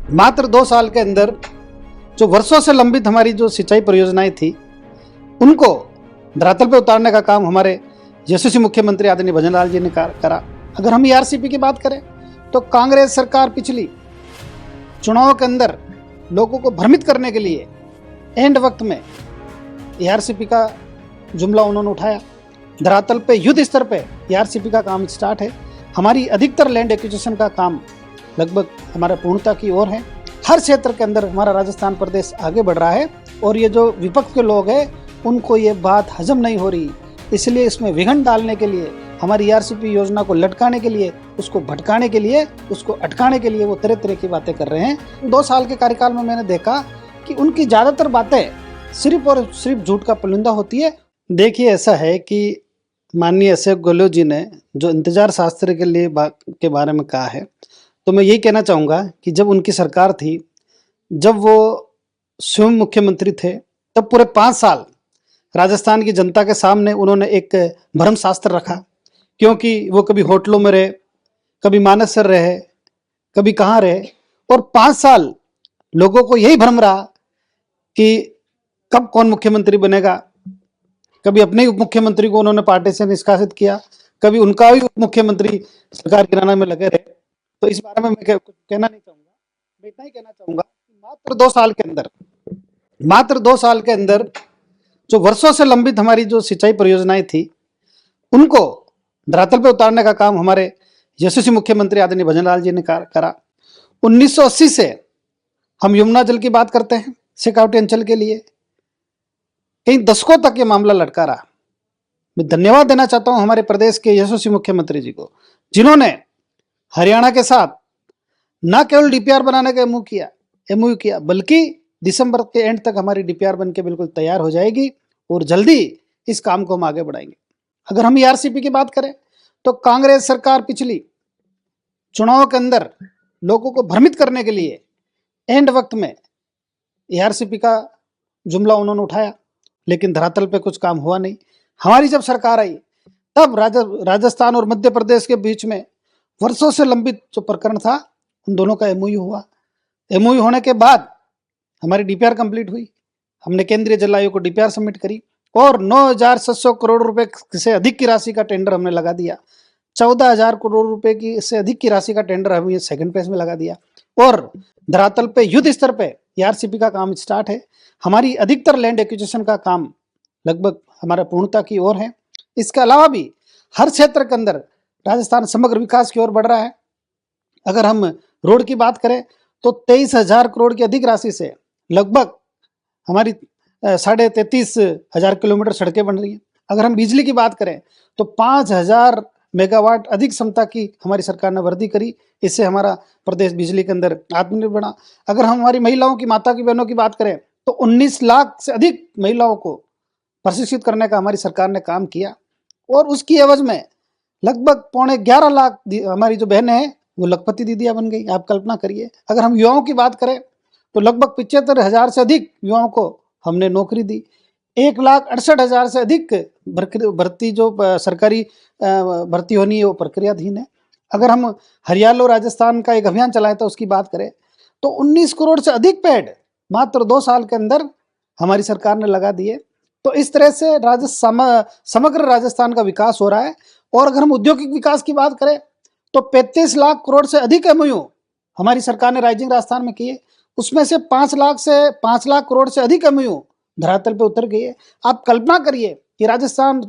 मात्र 2 साल के अंदर जो वर्षों से लंबित हमारी जो सिंचाई परियोजनाएं थी उनको धरातल पे उतारने का काम हमारे यशस्वी मुख्यमंत्री आदरणीय भजनलाल जी ने करा। अगर हम ईआरसीपी की बात करें तो कांग्रेस सरकार पिछली चुनाव के अंदर लोगों को भ्रमित करने के लिए एंड वक्त में ईआरसीपी का जुमला उन्होंने उठाया। धरातल पे युद्ध स्तर पे ईआरसीपी का काम स्टार्ट है। हमारी अधिकतर लैंड एक्विजिशन का काम लगभग हमारा पूर्णता की ओर है। हर क्षेत्र के अंदर हमारा राजस्थान प्रदेश आगे बढ़ रहा है और ये जो विपक्ष के लोग हैं उनको ये बात हजम नहीं हो रही, इसलिए इसमें विघन डालने के लिए, हमारी ईआरसीपी योजना को लटकाने के लिए, उसको भटकाने के लिए, उसको अटकाने के लिए वो तरह तरह की बातें कर रहे हैं। 2 साल के कार्यकाल में मैंने देखा कि उनकी ज़्यादातर बातें सिर्फ और सिर्फ झूठ का पुलिंदा होती है। देखिए, ऐसा है कि माननीय अशोक गहलोत जी ने जो इंतजार शास्त्र के लिए के बारे में कहा है, तो मैं यही कहना चाहूँगा कि जब उनकी सरकार थी, जब वो स्वयं मुख्यमंत्री थे, तब पूरे 5 साल राजस्थान की जनता के सामने उन्होंने एक भ्रम शास्त्र रखा, क्योंकि वो कभी होटलों में रहे, कभी मानसर रहे, कभी कहाँ रहे, और 5 साल लोगों को यही भ्रम रहा कि कब कौन मुख्यमंत्री बनेगा। कभी अपने उप मुख्यमंत्री को उन्होंने पार्टी से निष्कासित किया, कभी उनका भी उप मुख्यमंत्री सरकार गिराने में लगे रहे। तो इस बारे में मैं कुछ कहना नहीं चाहूँगा। मैं इतना ही कहना चाहूँगा कि मात्र 2 साल के अंदर जो वर्षों से लंबित हमारी जो सिंचाई परियोजनाएं थी उनको धरातल पे उतारने का काम हमारे यशस्वी मुख्यमंत्री आदरणीय भजनलाल जी ने करा। 1980 से हम यमुना जल की बात करते हैं, शेखावटी अंचल के लिए कई दशकों तक ये मामला लटका रहा। मैं धन्यवाद देना चाहता हूं हमारे प्रदेश के यशस्वी मुख्यमंत्री जी को, जिन्होंने हरियाणा के साथ न केवल डीपीआर बनाने का एमओयू किया, बल्कि दिसंबर के एंड तक हमारी डीपीआर बन के बिल्कुल तैयार हो जाएगी और जल्दी इस काम को हम आगे बढ़ाएंगे। अगर हम ईआरसीपी की बात करें तो कांग्रेस सरकार पिछली चुनाव के अंदर लोगों को भ्रमित करने के लिए एंड वक्त में ईआरसीपी का जुमला उन्होंने उठाया, लेकिन धरातल पे कुछ काम हुआ नहीं। हमारी जब सरकार आई तब राजस्थान और मध्य प्रदेश के बीच में वर्षों से लंबित जो प्रकरण था उन दोनों का एमओयू हुआ। एमओयू होने के बाद हमारी डीपीआर कंप्लीट हुई। हमने केंद्रीय जल आयोग को डीपीआर सबमिट करी और 9,700 करोड़ रुपए से अधिक की राशि का टेंडर हमने लगा दिया। 14,000 करोड़ रुपए की से अधिक की राशि का टेंडर हमने सेकंड फेज में लगा दिया और धरातल पे युद्ध स्तर पे ईआरसीपी का काम स्टार्ट है। हमारी अधिकतर लैंड एक्विजिशन का काम लगभग हमारा पूर्णता की ओर है। इसके अलावा भी हर क्षेत्र के अंदर राजस्थान समग्र विकास की ओर बढ़ रहा है। अगर हम रोड की बात करें तो 23,000 करोड़ की अधिक राशि से लगभग हमारी 33,500 किलोमीटर सड़कें बन रही हैं। अगर हम बिजली की बात करें तो 5,000 मेगावाट अधिक क्षमता की हमारी सरकार ने वृद्धि करी। इससे हमारा प्रदेश बिजली के अंदर आत्मनिर्भर बना। अगर हम हमारी महिलाओं की, माता की, बहनों की बात करें तो 19 लाख से अधिक महिलाओं को प्रशिक्षित करने का हमारी सरकार ने काम किया और उसकी एवज में लगभग 11.5 लाख हमारी जो बहनें हैं वो लखपति दीदियाँ बन गई। आप कल्पना करिए। अगर हम युवाओं की बात करें तो लगभग 75,000 से अधिक युवाओं को हमने नौकरी दी। 1,68,000 से अधिक भर्ती जो सरकारी भर्ती होनी है वो प्रक्रियाधीन है। अगर हम हरियाणा और राजस्थान का एक अभियान चलाए तो उसकी बात करें तो 19 करोड़ से अधिक पेड़ मात्र 2 साल के अंदर हमारी सरकार ने लगा दिए। तो इस तरह से समग्र राजस्थान का विकास हो रहा है। और अगर हम औद्योगिक विकास की बात करें तो 35 लाख करोड़ से अधिक एमओयू हमारी सरकार ने राइजिंग राजस्थान में किए। उसमें से 5 लाख करोड़ से अधिक एमओयू धरातल पे उतर गई है। आप कल्पना करिए कि राजस्थान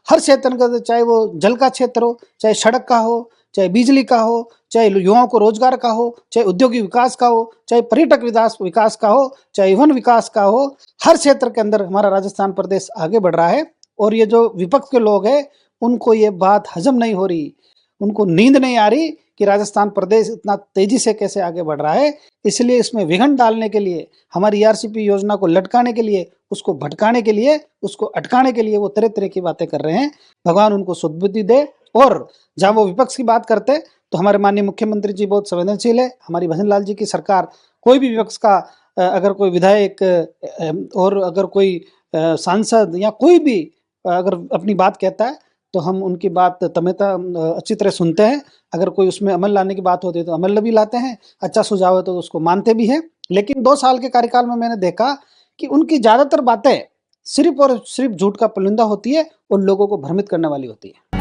हर क्षेत्र का, चाहे वो जल का क्षेत्र हो, चाहे सड़क का हो, चाहे बिजली का हो, चाहे युवाओं को रोजगार का हो, चाहे औद्योगिक विकास का हो, चाहे पर्यटक विकास का हो, चाहे वन विकास का हो, हर क्षेत्र के अंदर हमारा राजस्थान प्रदेश आगे बढ़ रहा है। और ये जो विपक्ष के लोग हैं उनको ये बात हजम नहीं हो रही, उनको नींद नहीं आ रही कि राजस्थान प्रदेश इतना तेजी से कैसे आगे बढ़ रहा है। इसलिए इसमें विघन डालने के लिए, हमारी ईआरसीपी योजना को लटकाने के लिए, उसको भटकाने के लिए, उसको अटकाने के लिए वो तरह तरह की बातें कर रहे हैं। भगवान उनको सद्बुद्धि दे। और जहाँ वो विपक्ष की बात करते तो हमारे माननीय मुख्यमंत्री जी बहुत संवेदनशील है। हमारी भजनलाल जी की सरकार कोई भी विपक्ष का अगर कोई विधायक और अगर कोई सांसद या कोई भी अगर अपनी बात कहता है तो हम उनकी बात अच्छी तरह सुनते हैं। अगर कोई उसमें अमल लाने की बात होती है तो अमल भी लाते हैं, अच्छा सुझाव है तो उसको मानते भी हैं। लेकिन 2 साल के कार्यकाल में मैंने देखा कि उनकी ज़्यादातर बातें सिर्फ़ और सिर्फ़ झूठ का पुलिंदा होती है और लोगों को भ्रमित करने वाली होती है।